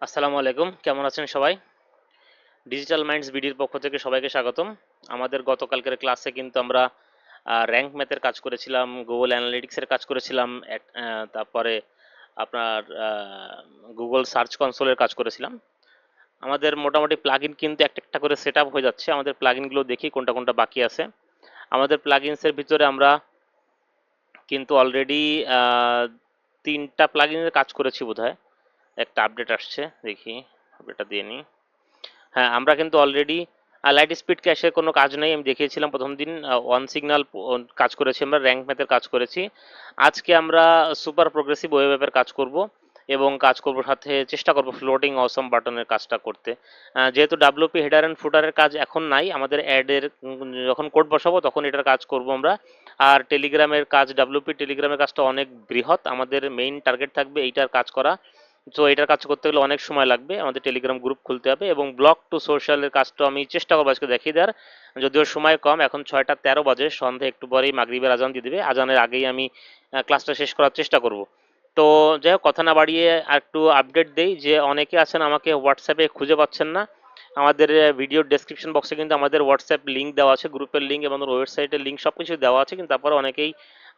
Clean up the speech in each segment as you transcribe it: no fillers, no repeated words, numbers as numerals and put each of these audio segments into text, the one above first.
আসসালামু আলাইকুম, কেমন আছেন সবাই? ডিজিটাল মাইন্ডস বিডির পক্ষ থেকে সবাইকে স্বাগতম। আমাদের গতকালকের ক্লাসে কিন্তু আমরা র্যাঙ্ক ম্যাথের কাজ করেছিলাম, গুগল অ্যানালিটিক্সের কাজ করেছিলাম, তারপরে আপনার গুগল সার্চ কনসোলের কাজ করেছিলাম। আমাদের মোটামুটি প্লাগইন কিন্তু একটা একটা করে সেট আপ হয়ে যাচ্ছে। আমাদের প্লাগইনগুলো দেখি কোনটা কোনটা বাকি আছে। আমাদের প্লাগইনসের ভিতরে আমরা কিন্তু অলরেডি তিনটা প্লাগইনের কাজ করেছি বোধহয়। একটা আপডেট আসছে, দেখি আপডেটটা দিয়ে নিই। হ্যাঁ, আমরা কিন্তু অলরেডি লাইট স্পিড ক্যাশের কোনো কাজ নেই, আমি দেখিয়েছিলাম প্রথম দিন। ওয়ান সিগন্যাল কাজ করেছি, আমরা র্যাঙ্ক ম্যাথের কাজ করেছি। আজকে আমরা সুপার প্রোগ্রেসিভ ওয়েব অ্যাপের কাজ করব এবং কাজ করব সাথে চেষ্টা করব ফ্লোটিং অসম বাটনের কাজটা করতে। যেহেতু ডাব্লিউপি হেডার অ্যান্ড ফুটারের কাজ এখন নাই, আমাদের অ্যাডের যখন কোড বসাবো তখন এটার কাজ করব আমরা। আর টেলিগ্রামের কাজ, ডাব্লিউপি টেলিগ্রামের কাজটা অনেক বৃহৎ, আমাদের মেইন টার্গেট থাকবে এইটার কাজ করা। তো এটার কাজ করতে গেলে অনেক সময় লাগবে, আমাদের টেলিগ্রাম গ্রুপ খুলতে হবে এবং ব্লগ টু সোশ্যালের কাজটা আমি চেষ্টা করবো আজকে দেখিয়ে দেওয়ার। যদিও সময় কম, এখন 6টা 13 বাজে, সন্ধ্যে একটু পরেই মাগরিবের আজান দিয়ে দেবে, আজানের আগেই আমি ক্লাসটা শেষ করার চেষ্টা করব। তো যাই হোক, কথা না বাড়িয়ে আর একটু আপডেট দেই যে অনেকে আছেন আমাকে হোয়াটসঅ্যাপে খুঁজে পাচ্ছেন না। আমাদের ভিডিও ডেসক্রিপশন বক্সে কিন্তু আমাদের হোয়াটসঅ্যাপ লিঙ্ক দেওয়া আছে, গ্রুপের লিঙ্ক এবং ওয়েবসাইটের লিঙ্ক সব কিছু দেওয়া আছে, কিন্তু তারপরে অনেকেই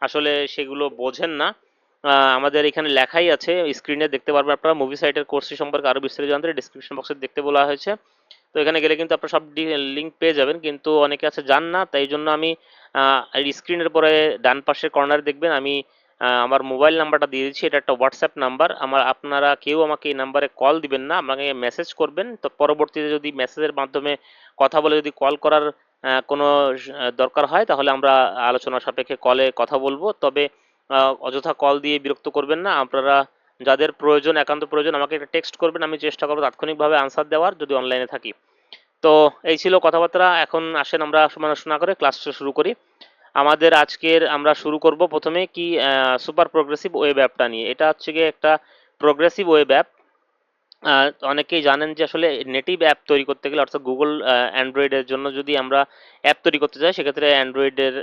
আসলে সেগুলো বোঝেন না। আমাদের এখানে লেখাই আছে, স্ক্রিনে দেখতে পারবেন আপনারা। মুভি সাইটের কোর্সটি সম্পর্কে আরও বিস্তারিত জানতে ডিসক্রিপশন বক্সে দেখতে বলা হয়েছে। তো এখানে গেলে কিন্তু আপনারা সব লিঙ্ক পেয়ে যাবেন, কিন্তু অনেকে আছে জান না, তাই জন্য আমি স্ক্রিনের পরে ডান পাশের কর্নারে দেখবেন আমি আমার মোবাইল নাম্বারটা দিয়ে দিচ্ছি। এটা একটা হোয়াটসঅ্যাপ নাম্বার আমার, আপনারা কেউ আমাকে এই নাম্বারে কল দিবেন না, আমাকে মেসেজ করবেন। তো পরবর্তীতে যদি মেসেজের মাধ্যমে কথা বলে যদি কল করার কোনো দরকার হয়, তাহলে আমরা আলোচনা সাপেক্ষে কলে কথা বলবো। তবে অযথা কল দিয়ে বিরক্ত করবেন না আপনারা। যাদের প্রয়োজন, একান্ত প্রয়োজন, আমাকে একটা টেক্সট করবেন, আমি চেষ্টা করবো তাৎক্ষণিকভাবে আনসার দেওয়ার যদি অনলাইনে থাকি। তো এই ছিল কথাবার্তা। এখন আসেন আমরা সমালোচনা করে ক্লাসটা শুরু করি। আমাদের আজকের আমরা শুরু করব প্রথমে কি সুপার প্রোগ্রেসিভ ওয়েব অ্যাপটা নিয়ে। এটা হচ্ছে গিয়ে একটা প্রোগ্রেসিভ ওয়েব অ্যাপ। অনেকেই জানেন যে আসলে নেটিভ অ্যাপ তৈরি করতে গেলে, অর্থাৎ গুগল অ্যান্ড্রয়েডের জন্য যদি আমরা অ্যাপ তৈরি করতে চাই, সেক্ষেত্রে অ্যান্ড্রয়েডের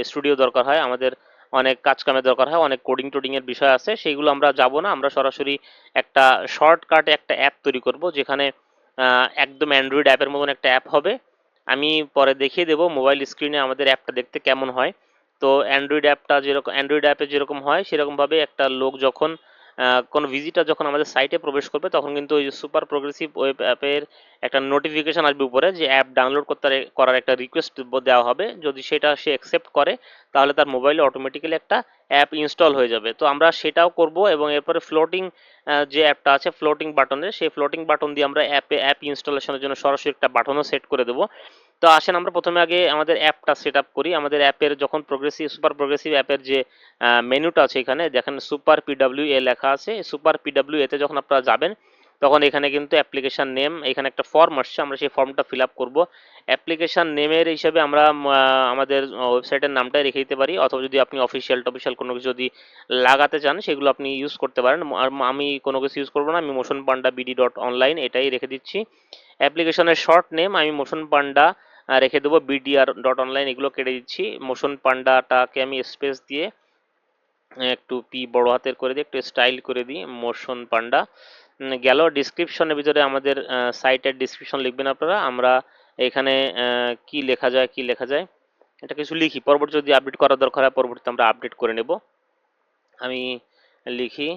স্টুডিও দরকার হয়, আমাদের অনেক কাজ কামের দরকার হয়, অনেক কোডিং টোডিং এর বিষয় আছে, সেইগুলো আমরা যাব না। আমরা সরাসরি একটা শর্টকাটে একটা অ্যাপ তৈরি করব, যেখানে একদম অ্যান্ড্রয়েড অ্যাপের মতন একটা অ্যাপ হবে। আমি পরে দেখিয়ে দেবো মোবাইল স্ক্রিনে আমাদের অ্যাপটা দেখতে কেমন হয়। তো অ্যান্ড্রয়েড অ্যাপটা যেরকম, অ্যান্ড্রয়েড অ্যাপে যেরকম হয় সেরকমভাবে একটা লোক যখন কোনো ভিজিটার যখন আমাদের সাইটে প্রবেশ করবে, তখন কিন্তু ওই সুপার প্রোগ্রেসিভ ওয়েব অ্যাপের একটা নোটিফিকেশন আসবে উপরে, যে অ্যাপ ডাউনলোড করতে করার একটা রিকোয়েস্ট দেওয়া হবে। যদি সেটা সে অ্যাকসেপ্ট করে, তাহলে তার মোবাইলে অটোমেটিক্যালি একটা অ্যাপ ইনস্টল হয়ে যাবে। তো আমরা সেটাও করব এবং এরপরে ফ্লোটিং যে অ্যাপটা আছে ফ্লোটিং বাটনের, সেই ফ্লোটিং বাটন দিয়ে আমরা অ্যাপ ইনস্টলেশনের জন্য সরাসরি একটা বাটনও সেট করে দেবো। তো আসেন আমরা প্রথমে আগে আমাদের অ্যাপটা সেট আপ করি। আমাদের অ্যাপের যখন প্রোগ্রেসিভ, সুপার প্রোগ্রেসিভ অ্যাপের যে মেনুটা আছে, এখানে দেখেন সুপার পিডব্লিউ এ লেখা আছে। সুপার পিডব্লিউ এতে যখন আপনারা যাবেন, তখন এখানে কিন্তু অ্যাপ্লিকেশন নেম, এখানে একটা ফর্ম আসছে, আমরা সেই ফর্মটা ফিল আপ করবো। অ্যাপ্লিকেশন নেমের হিসেবে আমরা আমাদের ওয়েবসাইটের নামটাই রেখে দিতে পারি, অথবা যদি আপনি অফিসিয়াল টফিসিয়াল কোনো কিছু যদি লাগাতে চান, সেগুলো আপনি ইউজ করতে পারেন। আর আমি কোনো কিছু ইউজ করবো না, আমি মোশন পান্ডা বিডি ডট অনলাইন এটাই রেখে দিচ্ছি। অ্যাপ্লিকেশনের শর্ট নেম আমি মোশন পান্ডা রেখে দেবো, বিডিআর ডট অনলাইন এগুলো কেটে দিচ্ছি। মোশন পান্ডাটাকে আমি স্পেস দিয়ে একটু পি বড় হাতের করে দিই, একটু স্টাইল করে দিই, মোশন পান্ডা গেল। ডিসক্রিপশনের ভিতরে আমাদের সাইটের ডিসক্রিপশন লিখবেন আপনারা। আমরা এখানে কি লেখা যায়, কি লেখা যায়, এটা কিছু লিখি, পরবর্তী যদি আপডেট করার দরকার হয় পরবর্তীতে আমরা আপডেট করে নেব। আমি লিখি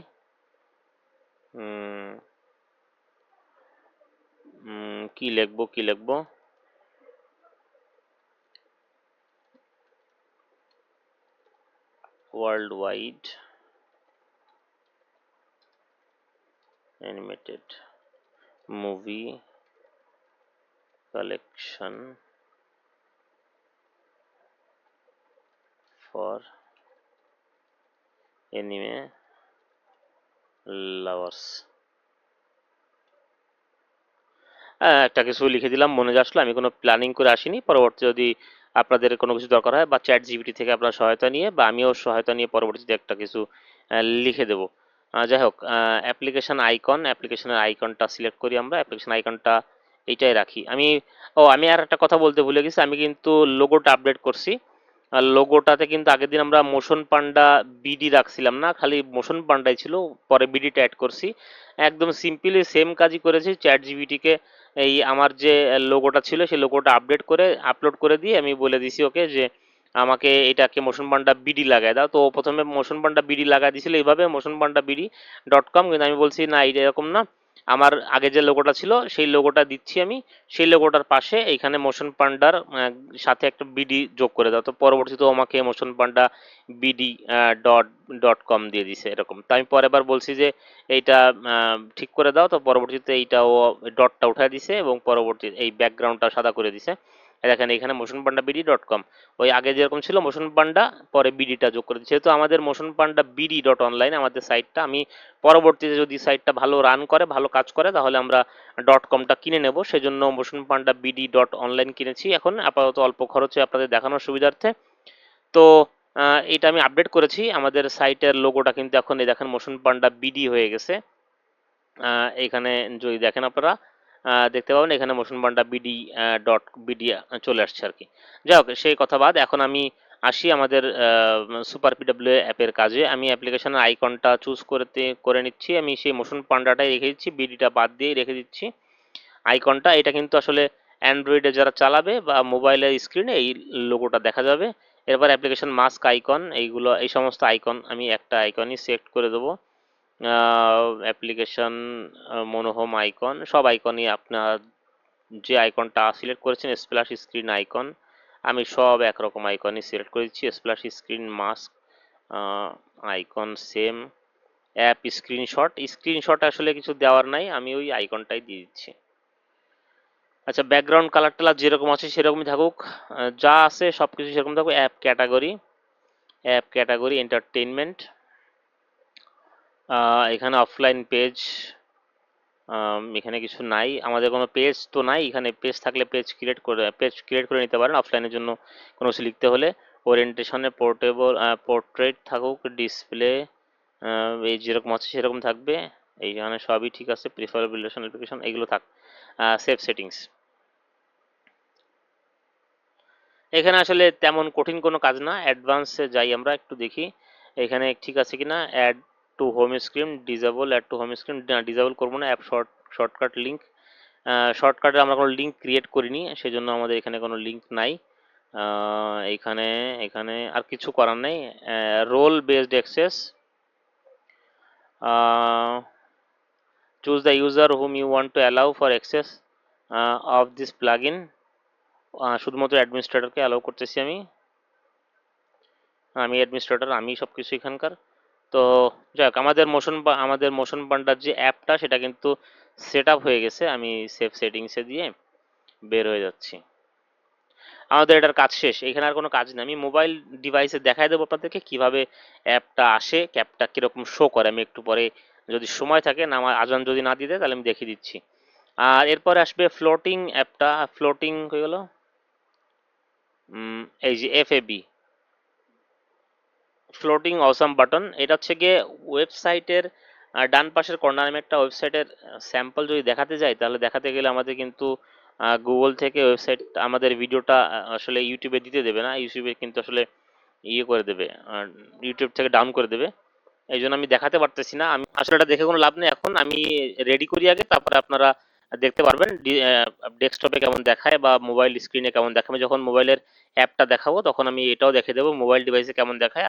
কি লিখবো, কি লিখবো, world wide animated movie collection for anime lovers. একটা কিছু লিখে দিলাম, মনে আসলো, আমি কোনো প্ল্যানিং করে আসিনি। পরবর্তী যদি আপনাদের কোনো কিছু দরকার হয়, বা চ্যাট জিপিটি থেকে আপনার সহায়তা নিয়ে, বা আমিও সহায়তা নিয়ে পরবর্তীতে একটা কিছু লিখে দেবো। যাই হোক, অ্যাপ্লিকেশন আইকন, অ্যাপ্লিকেশনের আইকনটা সিলেক্ট করি আমরা, অ্যাপ্লিকেশন আইকনটা এইটাই রাখি আমি। ও, আমি আর একটা কথা বলতে ভুলে গেছি, আমি কিন্তু লোগোটা আপডেট করছি। লোগোটাতে কিন্তু আগের দিন আমরা মোশন পান্ডা বিডি রাখছিলাম না, খালি মোশন পান্ডাই ছিল, পরে বিডিটা অ্যাড করছি। একদম সিম্পলি সেম কাজই করেছি, চ্যাট জিপিটিকে এই আমার যে লোগোটা ছিল সেই লোগোটা আপডেট করে আপলোড করে দিয়ে আমি বলে দিছি ওকে যে আমাকে এটাকে মোশন পান্ডা বিডি লাগায় দাও। তো ও প্রথমে মোশন পান্ডা বিডি লাগাই দিয়েছিল এইভাবে মোশন পান্ডা বিডি .com, কিন্তু আমি বলছি না এটা এরকম না, আমার আগে যে লোগোটা ছিল সেই লোগোটা দিচ্ছি আমি, সেই লোগোটার পাশে এইখানে মোশন পান্ডার সাথে একটা বিডি যোগ করে দাও। তো পরবর্তীতে আমাকে মোশন পান্ডা বিডি ডট ডট কম দিয়ে দিছে এরকম। তো আমি পরে আবার বলছি যে এইটা ঠিক করে দাও, তো পরবর্তীতে এইটা ও ডটটা উঠায় দিছে এবং পরবর্তী এই ব্যাকগ্রাউন্ডটা সাদা করে দিছে। দেখেন এখানে মোশন পান্ডা বিডি .com, ওই আগে যেরকম ছিল মোশন পান্ডা পরে বিডিটা যোগ করে দিচ্ছে। যেহেতু আমাদের মোশন পান্ডা বিডি .online আমাদের সাইটটা, আমি পরবর্তীতে যদি সাইটটা ভালো রান করে ভালো কাজ করে তাহলে আমরা .comটা কিনে নেব, সেজন্য মোশন পান্ডা বিডি .online কিনেছি এখন আপাতত অল্প খরচে আপনাদের দেখানোর সুবিধার্থে। তো এটা আমি আপডেট করেছি, আমাদের সাইটের লোগোটা কিন্তু এখন এই দেখেন মোশন পান্ডা বিডি হয়ে গেছে। এখানে যদি দেখেন আপনারা দেখতে পাবেন এখানে মোশন পান্ডা বিডি বিডি চলে আসছে আর কি। যাই হোক সেই কথা বাদ, এখন আমি আসি আমাদের সুপার পিডব্লিউ অ্যাপের কাজে। আমি অ্যাপ্লিকেশনের আইকনটা চুজ করে নিচ্ছি, আমি সেই মোশন পান্ডাটাই রেখে দিচ্ছি, বিডিটা বাদ দিয়ে রেখে দিচ্ছি আইকনটা। এটা কিন্তু আসলে অ্যান্ড্রয়েডে যারা চালাবে বা মোবাইলের স্ক্রিনে এই লোগোটা দেখা যাবে। এরপর অ্যাপ্লিকেশন মাস্ক আইকন, এইগুলো এই সমস্ত আইকন আমি একটা আইকনই সিলেক্ট করে দেবো। অ্যাপ্লিকেশন মনোহোম আইকন, সব আইকনই আপনার যে আইকনটা সিলেক্ট করেছেন স্প্ল্যাশ স্ক্রিন আইকন, আমি সব একরকম আইকনই সিলেক্ট করে দিচ্ছি। Splash screen mask icon same, app screenshot আসলে কিছু দেওয়ার নাই, আমি ওই আইকনটাই দিয়ে দিচ্ছি। আচ্ছা ব্যাকগ্রাউন্ড কালার টালার যেরকম আছে সেরকমই থাকুক, যা আছে সব কিছু সেরকম থাকুক। অ্যাপ ক্যাটাগরি এন্টারটেইনমেন্ট, এখানে অফলাইন পেজ, এখানে কিছু নাই, আমাদের কোনো পেজ তো নাই এখানে, পেজ থাকলে পেজ ক্রিয়েট করে নিতে পারেন অফলাইনের জন্য কোনো কিছু লিখতে হলে। ওরিয়েন্টেশনে পোর্ট্রেট থাকুক, ডিসপ্লে এই যেরকম আছে সেরকম থাকবে, এইখানে সবই ঠিক আছে। প্রিফারেবল অ্যাপ্লিকেশন এগুলো থাক। সেভ সেটিংস, এখানে আসলে তেমন কঠিন কোনো কাজ না, অ্যাডভান্সে যাই আমরা একটু দেখি এখানে ঠিক আছে কিনা। Add to home screen disable, add to home screen disable করবো না। অ্যাপ শর্টকাট লিঙ্ক, শর্টকাটে আমরা কোনো লিঙ্ক ক্রিয়েট করিনি সেজন্য আমাদের এখানে কোনো লিঙ্ক নাই। এখানে এখানে আর কিছু করার নেই। Role based access, choose the user whom you want to allow for access of this plug in, শুধুমাত্র অ্যাডমিনিস্ট্রেটরকে অ্যালাউ করতেছি আমি, আমি অ্যাডমিনিস্ট্রেটর, আমি সব কিছু এখানকার। তো যাক আমাদের মোশন পান্ডার যে অ্যাপটা সেটা কিন্তু সেট আপ হয়ে গেছে, আমি সেভ সেটিংসে দিয়ে বের হয়ে যাচ্ছি। আমাদের এটার কাজ শেষ, এখানে আর কোনো কাজ নেই। আমি মোবাইল ডিভাইসে দেখাই দেবো আপনাদেরকে কিভাবে অ্যাপটা আসে, অ্যাপটা কীরকম শো করে, আমি একটু পরে যদি সময় থাকে না, আমার আজান যদি না দিয়ে দেয় তাহলে আমি দেখিয়ে দিচ্ছি। আর এরপরে আসবে ফ্লোটিং অ্যাপটা, ফ্লোটিং হয়ে গেল এই যে FAB ফ্লোটিং অসাম বাটন, এটা হচ্ছে গিয়ে ওয়েবসাইটের ডান পাশের কর্নার। আমি একটা ওয়েবসাইটের স্যাম্পল যদি দেখাতে যাই তাহলে দেখাতে গেলে আমাদের কিন্তু গুগল থেকে ওয়েবসাইট আমাদের ভিডিওটা আসলে ইউটিউবে দিতে দেবে না, ইউটিউবে কিন্তু আসলে ইয়ে করে দেবে, ইউটিউব থেকে ডাউন করে দেবে, এই জন্য আমি দেখাতে পারতেছি না। আমি আসলে এটা দেখে কোনো লাভ নেই, এখন আমি রেডি করি আগে, তারপরে আপনারা দেখতে পারবেন ডেস্কটপে কেমন দেখায় বা মোবাইল স্ক্রিনে কেমন দেখায়। আমি যখন মোবাইলের অ্যাপটা দেখাবো তখন আমি এটাও দেখে দেবো মোবাইল ডিভাইসে কেমন দেখায়।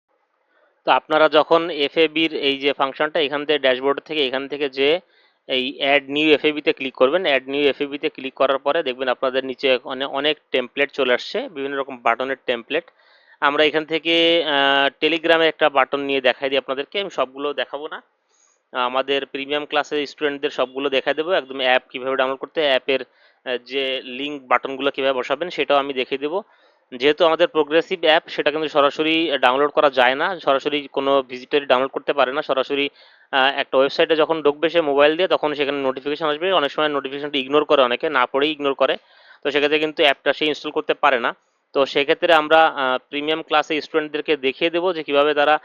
তো আপনারা যখন FABর এই যে ফাংশনটা এখান থেকে ড্যাশবোর্ড থেকে এখান থেকে যে এই অ্যাড নিউ FABতে ক্লিক করবেন, অ্যাড নিউ FABতে ক্লিক করার পরে দেখবেন আপনাদের নিচে অনেক টেমপ্লেট চলে আসছে, বিভিন্ন রকম বাটনের টেমপ্লেট। আমরা এখান থেকে টেলিগ্রামে একটা বাটন নিয়ে দেখাই দিই আপনাদেরকে, আমি সবগুলো দেখাবো না, আমাদের প্রিমিয়াম ক্লাসের স্টুডেন্টদের সবগুলো দেখাই দেবো একদম, অ্যাপ কীভাবে ডাউনলোড করতে, অ্যাপের যে লিঙ্ক বাটনগুলো কীভাবে বসাবেন সেটাও আমি দেখিয়ে দেবো। যেহেতু আমাদের প্রোগ্রেসিভ অ্যাপ সেটা কিন্তু সরাসরি ডাউনলোড করা যায় না, সরাসরি কোনো ভিজিটরই ডাউনলোড করতে পারে না, সরাসরি একটা ওয়েবসাইটে যখন ঢুকবে সে মোবাইল দিয়ে তখন সেখানে নোটিফিকেশন আসবে, অনেক সময় নোটিফিকেশনটা ইগনোর করে, অনেকে না পড়েই ইগনোর করে, তো সেক্ষেত্রে কিন্তু অ্যাপটা সে ইনস্টল করতে পারে না। তো সেক্ষেত্রে আমরা প্রিমিয়াম ক্লাসে স্টুডেন্টদেরকে দেখিয়ে দেবো যে কীভাবে তারা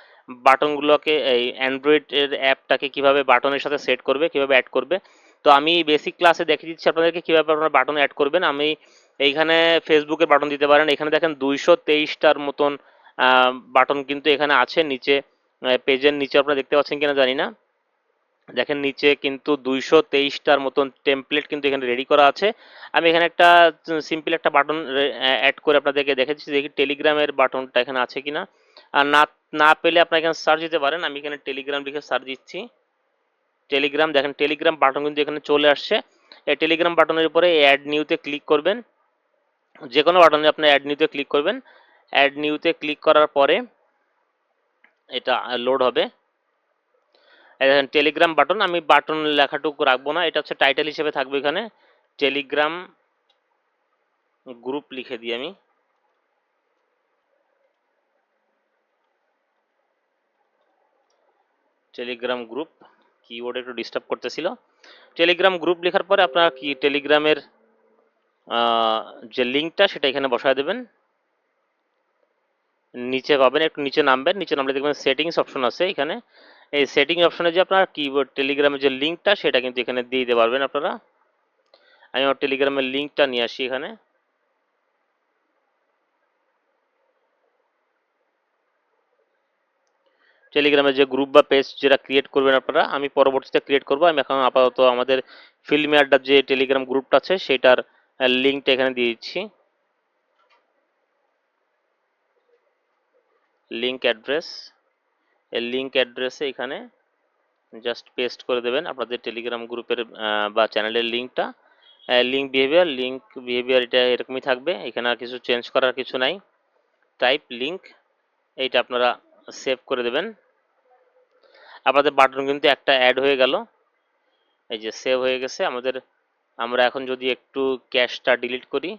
বাটনগুলোকে এই অ্যান্ড্রয়েডের অ্যাপটাকে কীভাবে বাটনের সাথে সেট করবে, কীভাবে অ্যাড করবে। তো আমি বেসিক ক্লাসে দেখিয়ে দিচ্ছি আপনাদেরকে কীভাবে আপনারা বাটন অ্যাড করবেন। আমি এইখানে ফেসবুকের বাটন দিতে পারেন। এখানে দেখেন 223টার মতন বাটন কিন্তু এখানে আছে নিচে, পেজের নিচে আপনারা দেখতে পাচ্ছেন কিনা জানি না। দেখেন নিচে কিন্তু 223টার মতন টেমপ্লেট কিন্তু এখানে রেডি করা আছে। আমি এখানে একটা সিম্পল একটা বাটন অ্যাড করে আপনাদেরকে দেখেছি, দেখি টেলিগ্রামের বাটনটা এখানে আছে কিনা। আর না না পেলে আপনারা এখানে সার্চ দিতে পারেন। আমি এখানে টেলিগ্রাম লিখে সার্চ দিচ্ছি। টেলিগ্রাম, দেখেন টেলিগ্রাম বাটন কিন্তু এখানে চলে আসছে। এই টেলিগ্রাম বাটনের উপরে অ্যাড নিউতে ক্লিক করবেন। যে কোনো বাটনে আপনি অ্যাড নিউতে ক্লিক করবেন। অ্যাড নিউতে ক্লিক করার পরে এটা লোড হবে। দেখেন টেলিগ্রাম বাটন, আমি বাটন লেখাটুকু রাখবো না, এটা হচ্ছে টাইটেল হিসেবে থাকবে এখানে। টেলিগ্রাম গ্রুপ লিখে দিই আমি। টেলিগ্রাম গ্রুপ, কিওয়ার্ড একটু ডিস্টার্ব করতেছিল। টেলিগ্রাম গ্রুপ লেখার পরে আপনারা কি টেলিগ্রামের যে লিঙ্কটা সেটা এখানে বসায় দেবেন। নিচে পাবেন, একটু নিচে নামবেন, নিচে নামলে দেখবেন সেটিংস অপশন আছে এখানে। এই সেটিং অপশনে যে আপনার কিবোর্ড টেলিগ্রামের যে লিঙ্কটা সেটা কিন্তু এখানে দিয়ে দিতে পারবেন আপনারা। আমি আমার টেলিগ্রামের লিঙ্কটা নিয়ে আসি এখানে। টেলিগ্রামের যে গ্রুপ বা পেজ যেটা ক্রিয়েট করবেন আপনারা, আমি পরবর্তীতে ক্রিয়েট করব। আমি এখন আপাতত আমাদের ফিল্মি আড্ডার যে টেলিগ্রাম গ্রুপটা আছে সেটার লিঙ্কটা এখানে দিয়ে দিচ্ছি। লিঙ্ক অ্যাড্রেস, এই লিঙ্ক অ্যাড্রেসে এখানে জাস্ট পেস্ট করে দেবেন আপনাদের টেলিগ্রাম গ্রুপের বা চ্যানেলের লিঙ্কটা। লিঙ্ক বিহেভিয়ার এটা এরকমই থাকবে, এখানে আর কিছু চেঞ্জ করার কিছু নাই। টাইপ লিঙ্ক, এইটা আপনারা সেভ করে দেবেন। আপনাদের বাটন কিন্তু একটা অ্যাড হয়ে গেল, এই যে সেভ হয়ে গেছে আমাদের। আমরা এখন যদি একটু ক্যাশটা ডিলিট করি,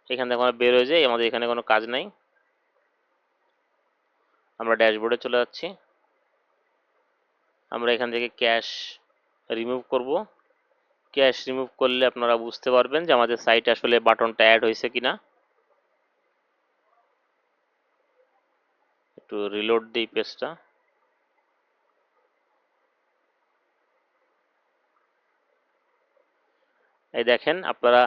এখান থেকে আমরা বের হয়ে যাই, আমাদের এখানে কোনো কাজ নাই। আমরা ড্যাশবোর্ডে চলে যাচ্ছি। আমরা এখান থেকে ক্যাশ রিমুভ করব। ক্যাশ রিমুভ করলে আপনারা বুঝতে পারবেন যে আমাদের সাইটে আসলে বাটনটা অ্যাড হয়েছে কিনা। একটু রিলোড দিই পেজটা। এই দেখেন আপনারা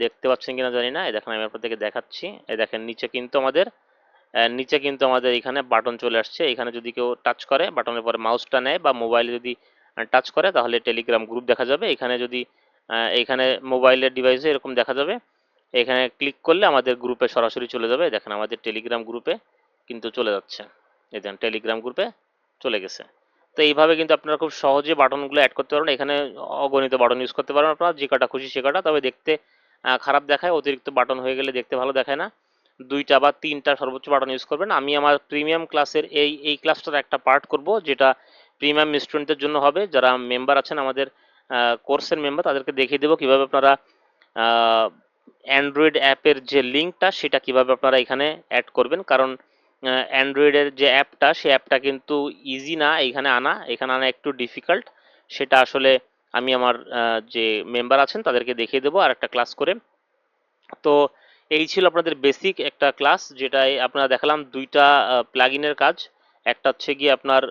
দেখতে পাচ্ছেন কিনা জানি না, এই দেখেন আমি আপনাদেরকে দেখাচ্ছি। এই দেখেন নিচে কিন্তু আমাদের এখানে বাটন চলে আসছে। এখানে যদি কেউ টাচ করে, বাটনের পরে মাউসটা নেয় বা মোবাইলে যদি টাচ করে তাহলে টেলিগ্রাম গ্রুপ দেখা যাবে। এখানে যদি এখানে মোবাইলের ডিভাইসে এরকম দেখা যাবে। এখানে ক্লিক করলে আমাদের গ্রুপে সরাসরি চলে যাবে। দেখেন আমাদের টেলিগ্রাম গ্রুপে কিন্তু চলে যাচ্ছে। এই দেখেন টেলিগ্রাম গ্রুপে চলে গেছে। তো এইভাবে কিন্তু আপনারা খুব সহজে বাটনগুলো অ্যাড করতে পারবেন। এখানে অগণিত বাটন ইউজ করতে পারবেন আপনারা, যে কটা খুশি সে কটা। তবে দেখতে খারাপ দেখায়, অতিরিক্ত বাটন হয়ে গেলে দেখতে ভালো দেখায় না। 2টা বা 3টা সর্বোচ্চ বাটন ইউজ করবেন। আমি আমার প্রিমিয়াম ক্লাসের এই ক্লাসটার একটা পার্ট করব, যেটা প্রিমিয়াম স্টুডেন্টদের জন্য হবে। যারা মেম্বার আছেন আমাদের কোর্সের মেম্বার, তাদেরকে দেখিয়ে দেবো কিভাবে আপনারা অ্যান্ড্রয়েড অ্যাপের যে লিঙ্কটা সেটা কিভাবে আপনারা এখানে অ্যাড করবেন। কারণ অ্যান্ড্রয়েডের যে অ্যাপটা, সেই অ্যাপটা কিন্তু ইজি না এখানে আনা, একটু ডিফিকাল্ট। সেটা আসলে আমি আমার যে মেম্বার আছেন তাদেরকে দেখিয়ে দেবো আর একটা ক্লাস করে। তো এই ছিল আপনাদের বেসিক একটা ক্লাস, যেটায় আপনারা দেখালাম 2টা প্লাগইনের কাজ। একটা হচ্ছে গিয়ে আপনার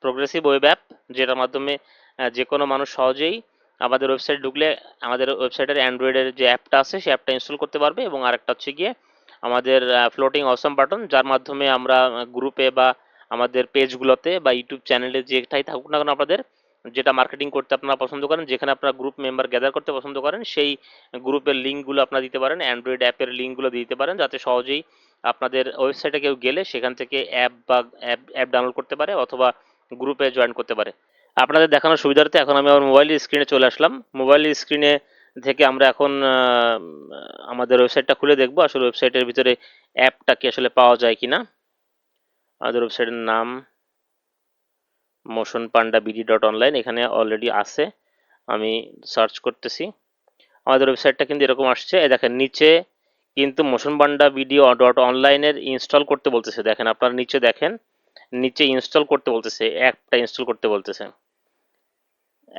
প্রোগ্রেসিভ ওয়েব অ্যাপ, যেটার মাধ্যমে যে কোনো মানুষ সহজেই আমাদের ওয়েবসাইট ঢুকলে আমাদের ওয়েবসাইটের অ্যান্ড্রয়েডের যে অ্যাপটা আছে সেই অ্যাপটা ইনস্টল করতে পারবে। এবং আরেকটা হচ্ছে গিয়ে আমাদের ফ্লোটিং অসম বাটন, যার মাধ্যমে আমরা গ্রুপে বা আমাদের পেজগুলোতে বা ইউটিউব চ্যানেলে যেটাই থাকুক না কেন আপনাদের, যেটা মার্কেটিং করতে আপনারা পছন্দ করেন, যেখানে আপনারা গ্রুপ মেম্বার গ্যাদার করতে পছন্দ করেন, সেই গ্রুপের লিঙ্কগুলো আপনারা দিতে পারেন, অ্যান্ড্রয়েড অ্যাপের লিঙ্কগুলো দিতে পারেন, যাতে সহজেই আপনাদের ওয়েবসাইটে কেউ গেলে সেখান থেকে অ্যাপ বা অ্যাপ ডাউনলোড করতে পারে অথবা গ্রুপে জয়েন করতে পারে। আপনাদের দেখানোর সুবিধার্থে এখন আমি আমার মোবাইলের স্ক্রিনে চলে আসলাম। মোবাইলের স্ক্রিনে থেকে আমরা এখন আমাদের ওয়েবসাইটটা খুলে দেখবো আসলে ওয়েবসাইটের ভিতরে অ্যাপটা কি আসলে পাওয়া যায় কিনা। আমাদের ওয়েবসাইটের নাম motionpanda.bd.online, এখানে অলরেডি আছে। আমি সার্চ করতেছি, আমাদের ওয়েবসাইটটা কিন্তু এরকম আসছে। এই দেখেন নিচে কিন্তু motionpanda.bd.online-এর ইনস্টল করতে বলতেছে। দেখেন আপনারা নিচে দেখেন, নিচে ইনস্টল করতে বলতেছে, অ্যাপটা ইনস্টল করতে বলতেছে।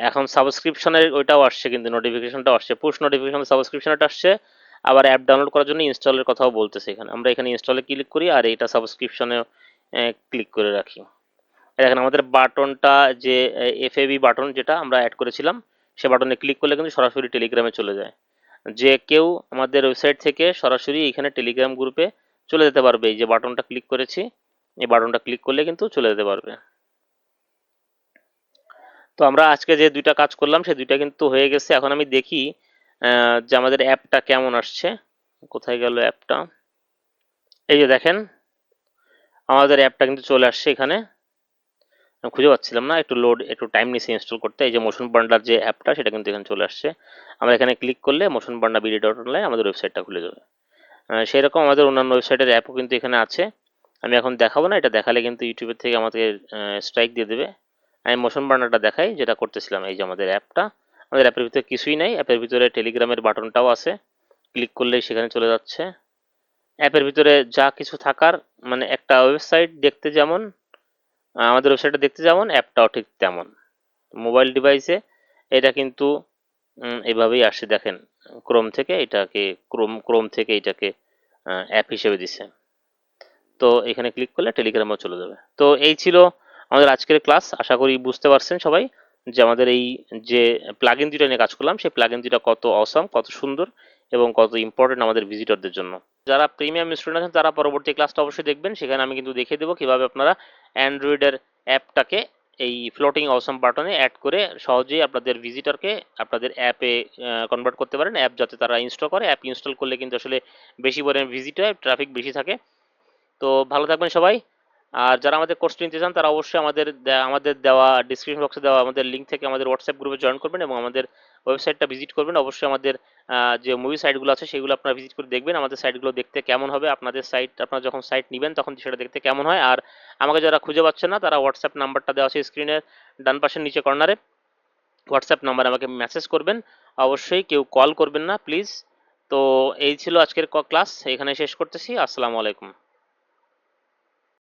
এখন সাবস্ক্রিপশনের ওইটাও আসছে, কিন্তু নোটিফিকেশনটাও আসছে, পুশ নোটিফিকেশন সাবস্ক্রিপশনটা আসছে। আবার অ্যাপ ডাউনলোড করার জন্য ইনস্টলের কথাও বলতেছে। এখানে আমরা এখানে ইনস্টলে ক্লিক করি আর এটা সাবস্ক্রিপশনে ক্লিক করে রাখি। দেখেন আমাদের বাটনটা যে এফএবি বাটন যেটা আমরা অ্যাড করেছিলাম সে বাটনে ক্লিক করলে কিন্তু সরাসরি টেলিগ্রামে চলে যায়। যে কেউ আমাদের ওয়েবসাইট থেকে সরাসরি এখানে টেলিগ্রাম গ্রুপে চলে যেতে পারবে। এই যে বাটনটা ক্লিক করেছি, এই বাটনটা ক্লিক করলে কিন্তু চলে যেতে পারবে। তো আমরা আজকে যে দুইটা কাজ করলাম সেই দুইটা কিন্তু হয়ে গেছে। এখন আমি দেখি যে আমাদের অ্যাপটা কেমন আসছে। কোথায় গেল অ্যাপটা? এই যে দেখেন আমাদের অ্যাপটা কিন্তু চলে আসছে এখানে। আমি খুঁজে পাচ্ছিলাম না, একটু টাইম নিচ্ছে ইনস্টল করতে। এই যে মোশন পান্ডার যে অ্যাপটা সেটা কিন্তু এখানে চলে আসছে। আমরা এখানে ক্লিক করলে মোশন পান্ডা বিডি ডট অনলাইন আমাদের ওয়েবসাইটটা খুলে যাবে। সেরকম আমাদের অন্যান্য ওয়েবসাইটের অ্যাপও কিন্তু এখানে আছে। আমি এখন দেখাবো না, এটা দেখালে কিন্তু ইউটিউবের থেকে আমাদের স্ট্রাইক দিয়ে দেবে। আমি মোশন বার্নারটা দেখাই যেটা করতেছিলাম। এই যে আমাদের অ্যাপটা, আমাদের অ্যাপের ভিতরে কিছুই নাই, অ্যাপের ভিতরে টেলিগ্রামের বাটনটাও আছে, ক্লিক করলেই সেখানে চলে যাচ্ছে। অ্যাপের ভিতরে যা কিছু থাকার, মানে একটা ওয়েবসাইট দেখতে যেমন, আমাদের ওয়েবসাইটটা দেখতে যেমন অ্যাপটাও ঠিক তেমন। মোবাইল ডিভাইসে এটা কিন্তু এভাবেই আসে দেখেন। ক্রোম থেকে এটাকে ক্রোম থেকে এটাকে অ্যাপ হিসেবে দিছে। তো এখানে ক্লিক করলে টেলিগ্রামও চলে যাবে। তো এই ছিল আমাদের আজকের ক্লাস। আশা করি বুঝতে পারছেন সবাই যে আমাদের এই যে প্লাগইন দুটো নিয়ে কাজ করলাম সেই প্লাগইন দুটো কত অসাম, কত সুন্দর এবং কত ইম্পর্টেন্ট আমাদের ভিজিটরদের জন্য। যারা প্রিমিয়াম স্টুডেন্ট আছেন তারা পরবর্তী ক্লাসটা অবশ্যই দেখবেন। সেখানে আমি কিন্তু দেখিয়ে দেবো কিভাবে আপনারা অ্যান্ড্রয়েডের অ্যাপটাকে এই ফ্লোটিং অসম বাটনে অ্যাড করে সহজেই আপনাদের ভিজিটরকে আপনাদের অ্যাপে কনভার্ট করতে পারেন। অ্যাপ যাতে তারা ইনস্টল করে, অ্যাপ ইনস্টল করলে কিন্তু আসলে বেশি পরিমাণে ভিজিট হয়, ট্রাফিক বেশি থাকে। তো ভালো থাকবেন সবাই। আর যারা আমাদের কোর্সটি নিতে চান তারা অবশ্যই আমাদের দেওয়া ডিসক্রিপশন বক্সে দেওয়া আমাদের লিঙ্ক থেকে আমাদের হোয়াটসঅ্যাপ গ্রুপে জয়েন করবেন এবং আমাদের ওয়েবসাইটটা ভিজিট করবেন। অবশ্যই আমাদের যে মুভি সাইটগুলো আছে সেগুলো আপনারা ভিজিট করে দেখবেন আমাদের সাইটগুলো দেখতে কেমন হবে। আপনাদের সাইট আপনারা যখন সাইট নেবেন তখন সেটা দেখতে কেমন হয়। আর আমাকে যারা খুঁজে পাচ্ছেন না তারা হোয়াটসঅ্যাপ নাম্বারটা দেওয়া আছে স্ক্রিনের ডান পাশের নিচে কর্নারে, হোয়াটসঅ্যাপ নাম্বারে আমাকে মেসেজ করবেন। অবশ্যই কেউ কল করবেন না প্লিজ। তো এই ছিল আজকের ক্লাস, এখানে শেষ করতেছি। আসসালামু আলাইকুম।